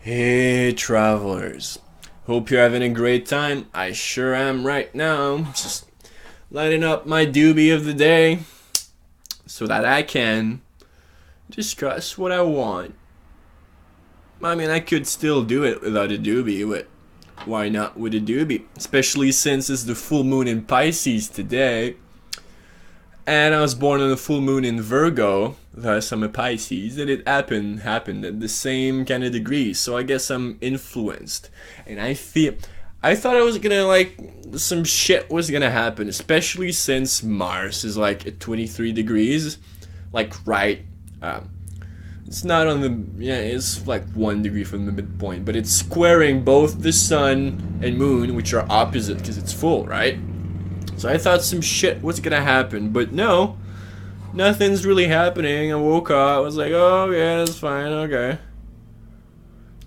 Hey travelers, hope you're having a great time. I sure am right now. Just lighting up my doobie of the day so that I can discuss what I want. I mean, I could still do it without a doobie, but why not with a doobie? Especially since it's the full moon in Pisces today. And I was born on a full moon in Virgo, thus I'm a Pisces, and it happened at the same kind of degrees. So I guess I'm influenced, and I thought I was gonna some shit was gonna happen, especially since Mars is like at 23 degrees, like right. It's not on the it's like 1 degree from the midpoint, but it's squaring both the sun and moon, which are opposite because it's full, right? So I thought some shit was gonna happen, but no, nothing's really happening. I woke up, I was like, oh yeah, that's fine, okay.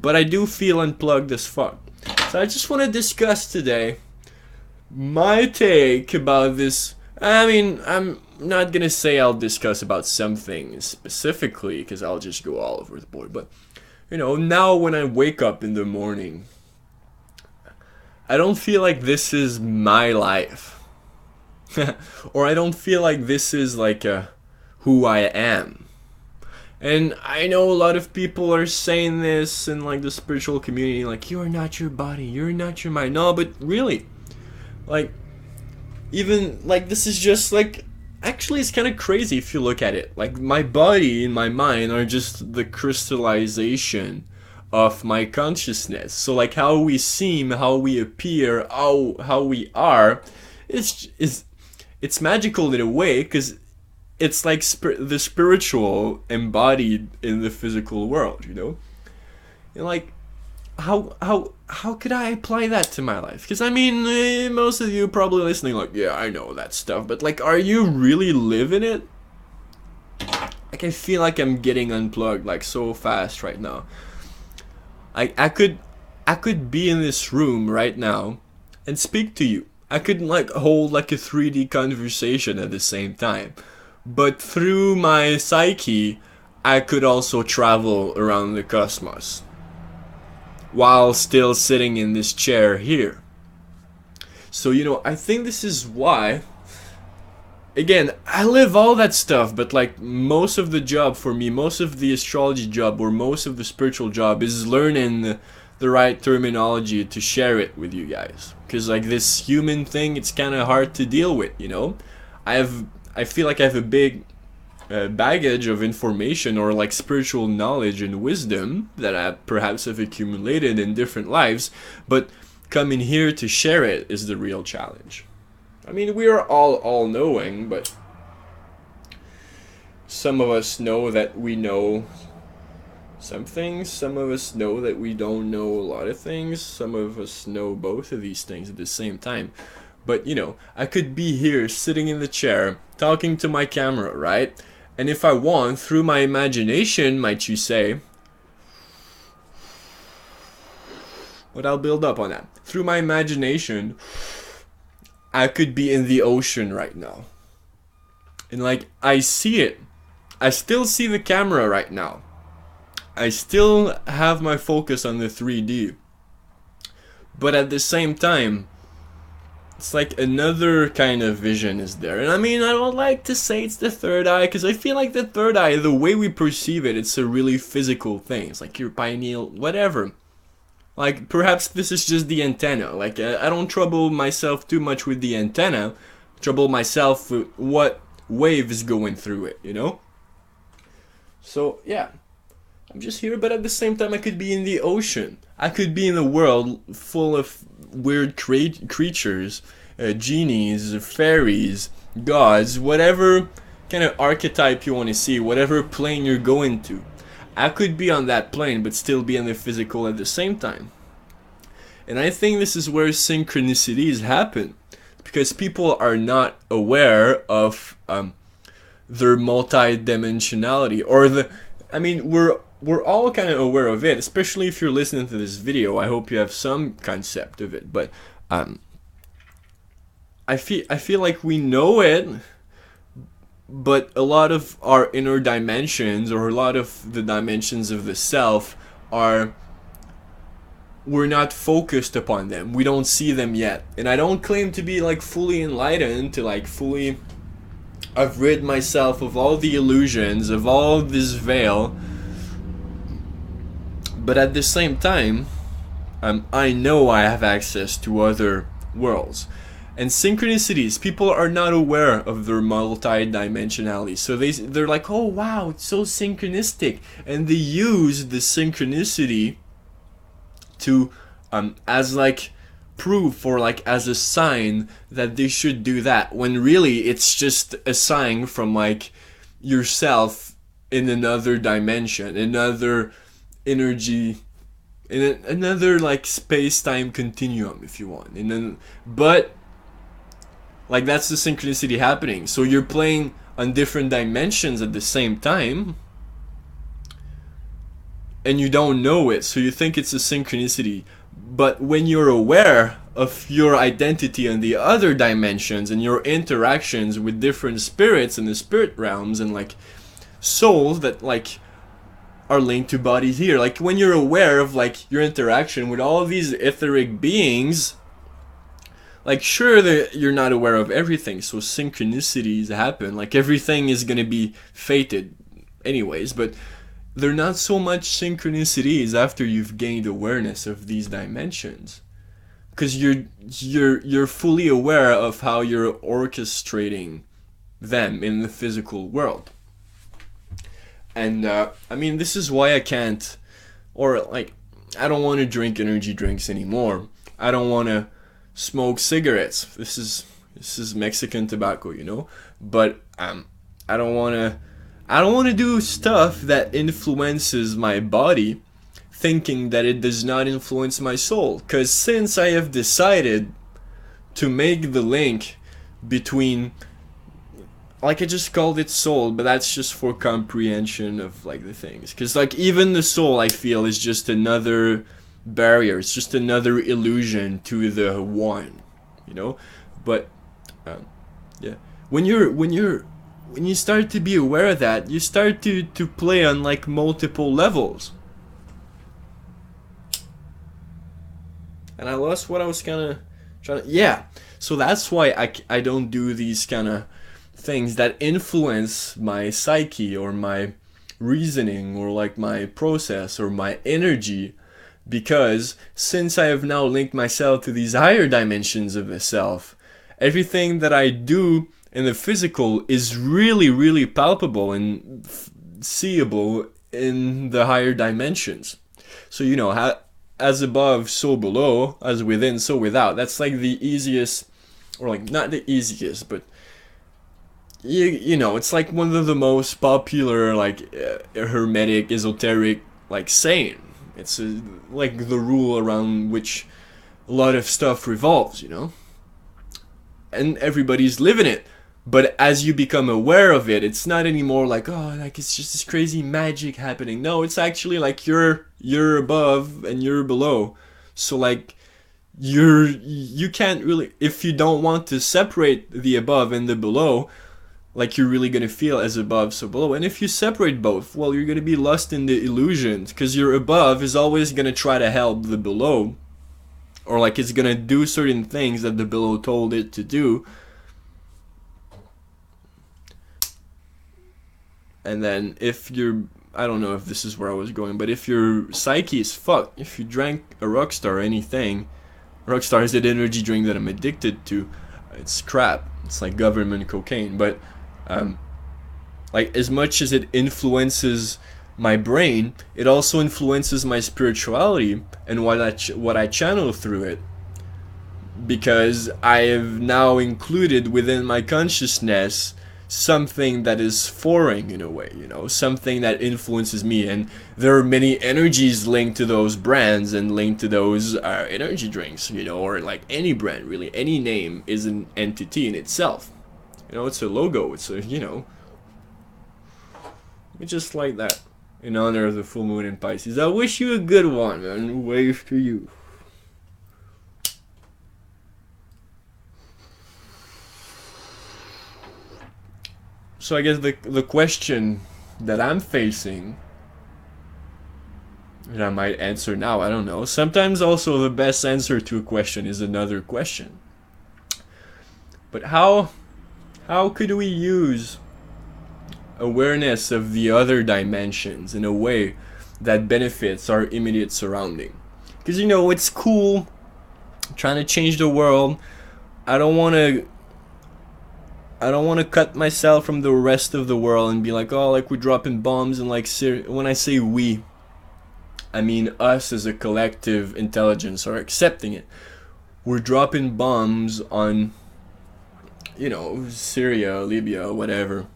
But I do feel unplugged as fuck. So I just want to discuss today my take about this. I mean, I'm not gonna say I'll discuss about some things specifically, because I'll just go all over the board. But, now when I wake up in the morning, I don't feel like this is my life. Or I don't feel like this is who I am. And I know a lot of people are saying this in like the spiritual community, like, you're not your body, you're not your mind. No, but really, like, even like this is just like, actually it's kind of crazy if you look at it. Like, my body and my mind are just the crystallization of my consciousness. So like how we seem, how we appear, how we are, it's magical in a way, because it's like the spiritual embodied in the physical world, And like, how could I apply that to my life? Because I mean, most of you probably listening, like, yeah, I know that stuff, but like, are you really living it? Like, I feel like I'm getting unplugged like so fast right now. I could be in this room right now and speak to you. I could like hold like a 3D conversation at the same time. But through my psyche, I could also travel around the cosmos while still sitting in this chair here. So, I think this is why, again, I live all that stuff, but like most of the job for me, most of the astrology job or most of the spiritual job is learning the right terminology to share it with you guys. Because like this human thing, it's kind of hard to deal with, I feel like I have a big baggage of information or like spiritual knowledge and wisdom that I perhaps have accumulated in different lives, but coming here to share it is the real challenge. I mean, we are all knowing, but some of us know that we know some things, some of us know that we don't know a lot of things, some of us know both of these things at the same time. But, I could be here sitting in the chair, talking to my camera, right? And if I want, through my imagination, might you say, but I'll build up on that. Through my imagination, I could be in the ocean right now. And like, I see it. I still see the camera right now. I still have my focus on the 3D. But at the same time, it's like another kind of vision is there. And I mean, I don't like to say it's the third eye, because I feel like the third eye, the way we perceive it, it's a really physical thing. It's like your pineal, whatever. Like, perhaps this is just the antenna. Like, I don't trouble myself too much with the antenna. Trouble myself with what wave is going through it, So, yeah. I'm just here, but at the same time I could be in the ocean. I could be in a world full of weird creatures, genies, fairies, gods, whatever kind of archetype you want to see, whatever plane you're going to. I could be on that plane, but still be in the physical at the same time. And I think this is where synchronicities happen, because people are not aware of their multi-dimensionality, or we're all kind of aware of it, especially if you're listening to this video. I hope you have some concept of it, but I feel like we know it, but a lot of our inner dimensions, or a lot of the dimensions of the self, are we're not focused upon them. We don't see them yet. And I don't claim to be like fully enlightened, to like fully I've rid myself of all the illusions, of all this veil. But at the same time, I know I have access to other worlds. And synchronicities, people are not aware of their multi-dimensionality. So they're like, oh wow, it's so synchronistic. And they use the synchronicity to as like proof, or like as a sign that they should do that, when really it's just a sign from like yourself in another dimension, another energy, in another like space-time continuum, if you want. And then, but like that's the synchronicity happening. So you're playing on different dimensions at the same time, and you don't know it, so you think it's a synchronicity. But when you're aware of your identity in the other dimensions and your interactions with different spirits in the spirit realms and like souls that like are linked to bodies here, like when you're aware of like your interaction with all of these etheric beings, like sure that you're not aware of everything, so synchronicities happen, like everything is gonna be fated anyways, but they're not so much synchronicities after you've gained awareness of these dimensions, because you're fully aware of how you're orchestrating them in the physical world. And I mean, this is why I can't, or like I don't want to drink energy drinks anymore. I don't want to smoke cigarettes. This is Mexican tobacco, you know. But I don't want to do stuff that influences my body, thinking that it does not influence my soul. Because since I have decided to make the link between, like I just called it soul, but that's just for comprehension of like the things. Because like even the soul, I feel, is just another barrier. It's just another illusion to the one, you know. But yeah, when you start to be aware of that, you start to play on like multiple levels. And I lost what I was kind of trying to, yeah. So that's why I don't do these kind of things that influence my psyche or my reasoning or like my process or my energy, because since I have now linked myself to these higher dimensions of the self, everything that I do in the physical is really, really palpable and seeable in the higher dimensions. So, you know, as above, so below, as within, so without. That's like the easiest, or like not the easiest, but you know, it's like one of the most popular, like hermetic, esoteric, like saying. It's like the rule around which a lot of stuff revolves, you know? And everybody's living it. But as you become aware of it, it's not anymore like, oh, like it's just this crazy magic happening. No, it's actually like you're above and you're below. So like you can't really, if you don't want to separate the above and the below, like you're really gonna feel as above so below. And if you separate both, well, you're gonna be lost in the illusions, because your above is always gonna try to help the below, or like it's gonna do certain things that the below told it to do. And then if you're, I don't know if this is where I was going, but if your psyche is fucked, if you drank a Rockstar or anything, Rockstar is that energy drink that I'm addicted to, it's crap. It's like government cocaine. But like as much as it influences my brain, it also influences my spirituality and what I channel through it, because I have now included within my consciousness something that is foreign in a way, you know, something that influences me. And there are many energies linked to those brands and linked to those energy drinks, you know, or like any brand, really. Any name is an entity in itself, you know. It's a logo, it's a, you know, it's just like that. In honor of the full moon in Pisces, I wish you a good one, man. Wave to you. So I guess the question that I'm facing that I might answer now. I don't know. Sometimes also the best answer to a question is another question. But how could we use awareness of the other dimensions in a way that benefits our immediate surrounding? Because it's cool trying to change the world. I don't want to cut myself from the rest of the world and be like, oh, like we're dropping bombs and like when I say we, I mean us as a collective intelligence are accepting it. We're dropping bombs on, Syria, Libya, whatever.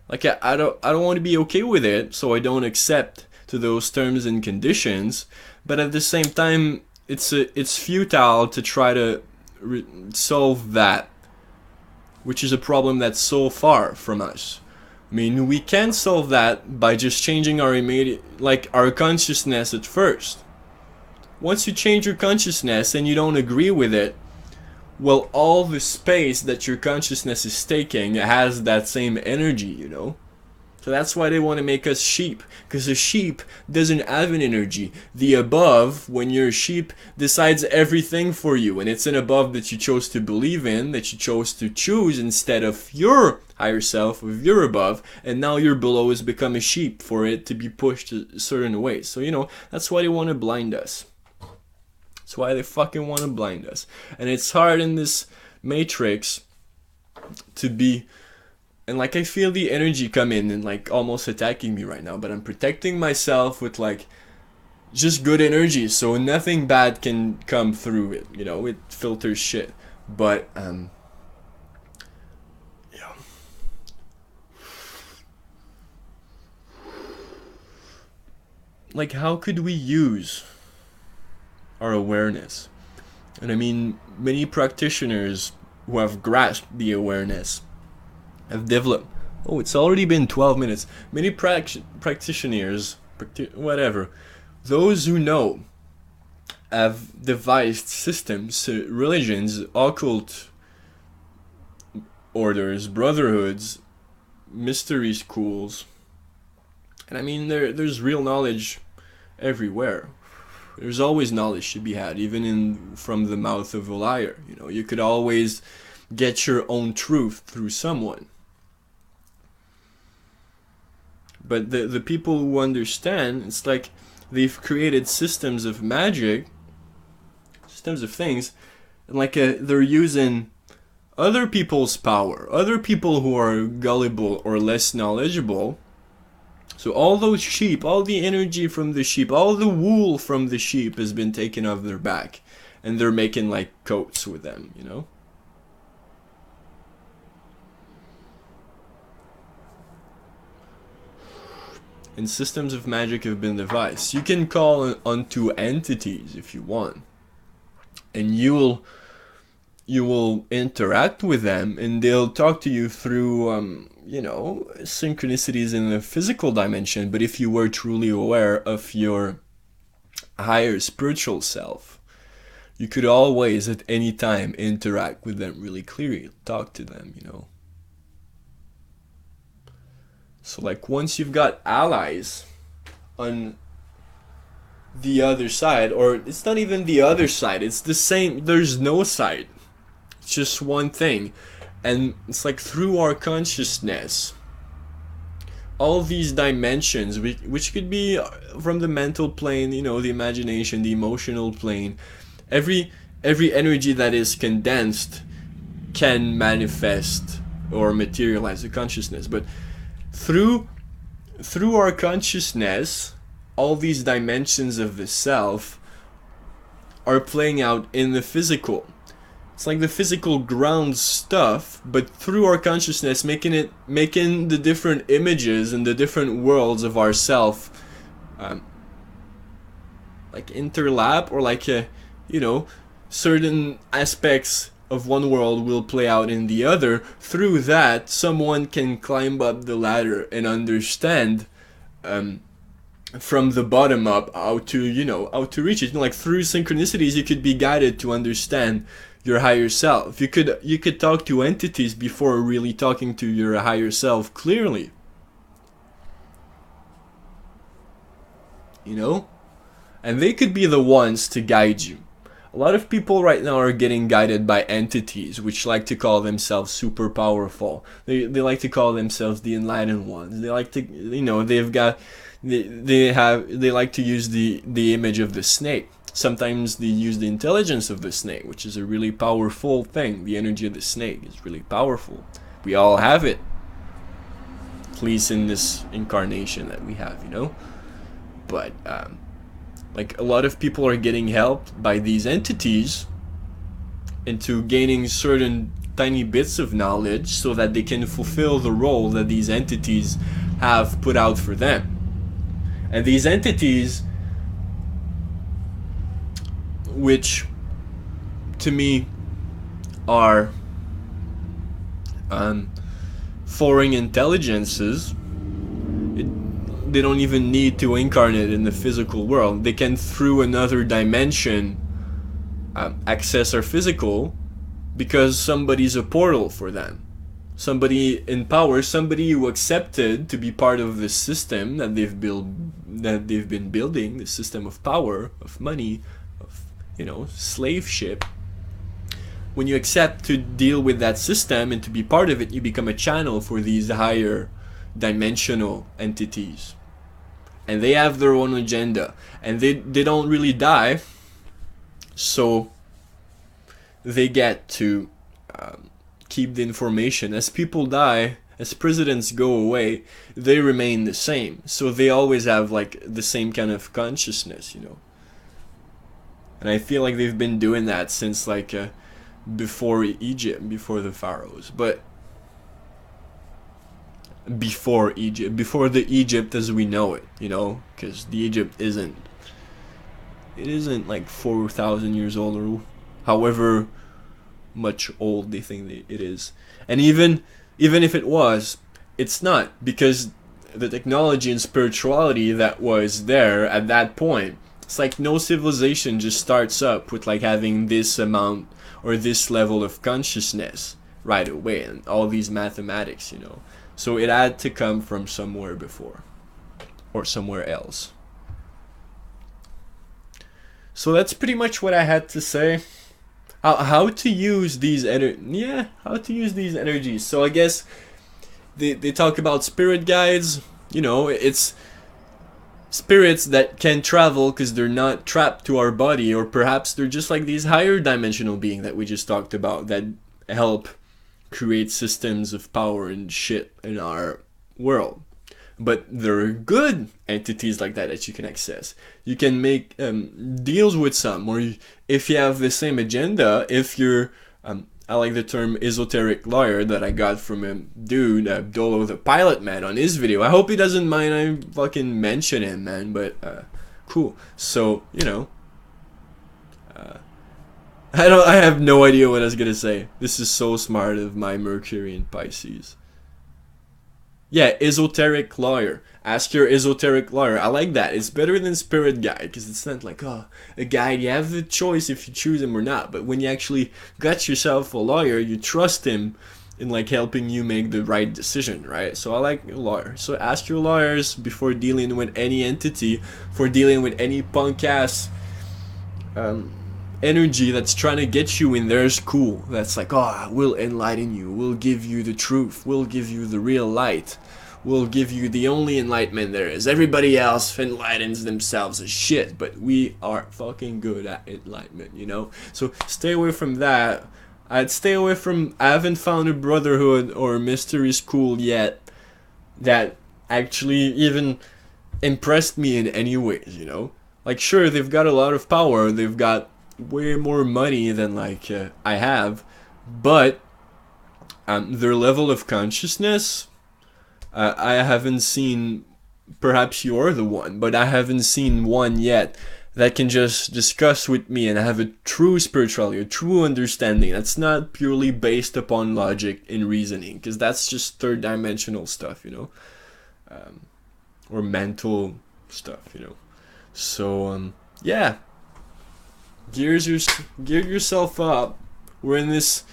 Like I don't want to be okay with it, so I don't accept to those terms and conditions. But at the same time, it's futile to try to solve that, which is a problem that's so far from us. I mean, we can solve that by just changing our our consciousness at first. Once you change your consciousness and you don't agree with it, well, all the space that your consciousness is taking has that same energy. So that's why they want to make us sheep, because a sheep doesn't have an energy. The above, when you're a sheep, decides everything for you, and it's an above that you chose to believe in, that you chose to choose instead of your higher self, of your above, and now your below has become a sheep for it to be pushed a certain way. So, that's why they want to blind us. That's why they fucking want to blind us. And it's hard in this matrix to be... And I feel the energy come in and almost attacking me right now, but I'm protecting myself with just good energy, so nothing bad can come through it. It filters shit. But yeah. How could we use our awareness? And I mean, many practitioners who have grasped the awareness have developed. Oh, it's already been 12 minutes. Many practitioners, whatever, those who know, have devised systems, religions, occult orders, brotherhoods, mystery schools. And I mean, there's real knowledge everywhere. There's always knowledge to be had, even from the mouth of a liar. You could always get your own truth through someone. But the people who understand, it's like they've created systems of magic, systems of things, and they're using other people's power, other people who are gullible or less knowledgeable. So all those sheep, all the energy from the sheep, all the wool from the sheep has been taken off their back, and they're making coats with them, And systems of magic have been devised. You can call onto entities if you want, and you will interact with them, and they'll talk to you through synchronicities in the physical dimension. But if you were truly aware of your higher spiritual self, you could always at any time interact with them really clearly, talk to them. So once you've got allies on the other side, or it's not even the other side, it's the same, there's no side, it's just one thing. And it's through our consciousness, all these dimensions, which could be from the mental plane, the imagination, the emotional plane, every energy that is condensed can manifest or materialize the consciousness. But through our consciousness, all these dimensions of the self are playing out in the physical. It's the physical ground stuff, but through our consciousness, making the different images and the different worlds of ourself interlap, or certain aspects of one world will play out in the other. Through that, someone can climb up the ladder and understand from the bottom up how to reach it. Through synchronicities, you could be guided to understand your higher self. You could talk to entities before really talking to your higher self clearly. you know? And they could be the ones to guide you. A lot of people right now are getting guided by entities which like to call themselves super powerful. They like to call themselves the enlightened ones. They like to, you know, they've got, they like to use the image of the snake. Sometimes they use the intelligence of the snake, which is a really powerful thing. The energy of the snake is really powerful. We all have it. At least in this incarnation that we have, you know? But, like, a lot of people are getting helped by these entities into gaining certain tiny bits of knowledge so that they can fulfill the role that these entities have put out for them. And these entities, which to me are foreign intelligences, they don't even need to incarnate in the physical world. They can, through another dimension, access our physical, because somebody's a portal for them. Somebody in power, somebody who accepted to be part of the system that they've been building, the system of power, of money, of, you know, slave ship. When you accept to deal with that system and to be part of it, you become a channel for these higher dimensional entities. And they have their own agenda. And they don't really die. So they get to keep the information. As people die, as presidents go away, they remain the same. So they always have like the same kind of consciousness, you know. And I feel like they've been doing that since like before Egypt, before the pharaohs. But before Egypt, before the Egypt as we know it, you know, because the Egypt isn't like 4,000 years old or however much old they think it is. And even if it was, it's not, because the technology and spirituality that was there at that point, it's like no civilization just starts up with like having this amount or this level of consciousness right away, and all these mathematics, you know. So it had to come from somewhere before, or somewhere else. So that's pretty much what I had to say. How to use these how to use these energies. So I guess they talk about spirit guides. You know, it's spirits that can travel because they're not trapped to our body, or perhaps they're just like these higher dimensional beings that we just talked about that help create systems of power and shit in our world. But there are good entities like that you can access. You can make deals with some, or if you have the same agenda, if you're, I like the term esoteric lawyer that I got from a dude, Dolo the Pilot Man, on his video. I hope he doesn't mind I fucking mention him, man, but cool. So, you know, I have no idea what I was gonna say. This is so smart of my Mercury and Pisces. Yeah, esoteric lawyer. Ask your esoteric lawyer. I like that. It's better than spirit guide, because it's not like, oh, a guide, you have the choice if you choose him or not. But when you actually got yourself a lawyer, you trust him in like helping you make the right decision, right? So I like a lawyer. So ask your lawyers before dealing with any entity, for dealing with any punk ass energy that's trying to get you in their school. That's like, oh, we'll enlighten you, we'll give you the truth, we'll give you the real light, we'll give you the only enlightenment there is. Everybody else enlightens themselves as shit, but we are fucking good at enlightenment, you know? So stay away from that. I'd stay away from, I haven't found a brotherhood or a mystery school yet that actually even impressed me in any ways, you know? Like, sure, they've got a lot of power, they've got way more money than like I have, but their level of consciousness, I haven't seen. Perhaps you're the one, but I haven't seen one yet that can just discuss with me and have a true spirituality, a true understanding that's not purely based upon logic and reasoning, because that's just third dimensional stuff, you know, or mental stuff, you know. So yeah, gear yourself up. We're in this,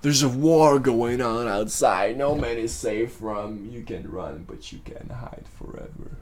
there's a war going on outside. No man is safe from. You can run, but you can't hide forever.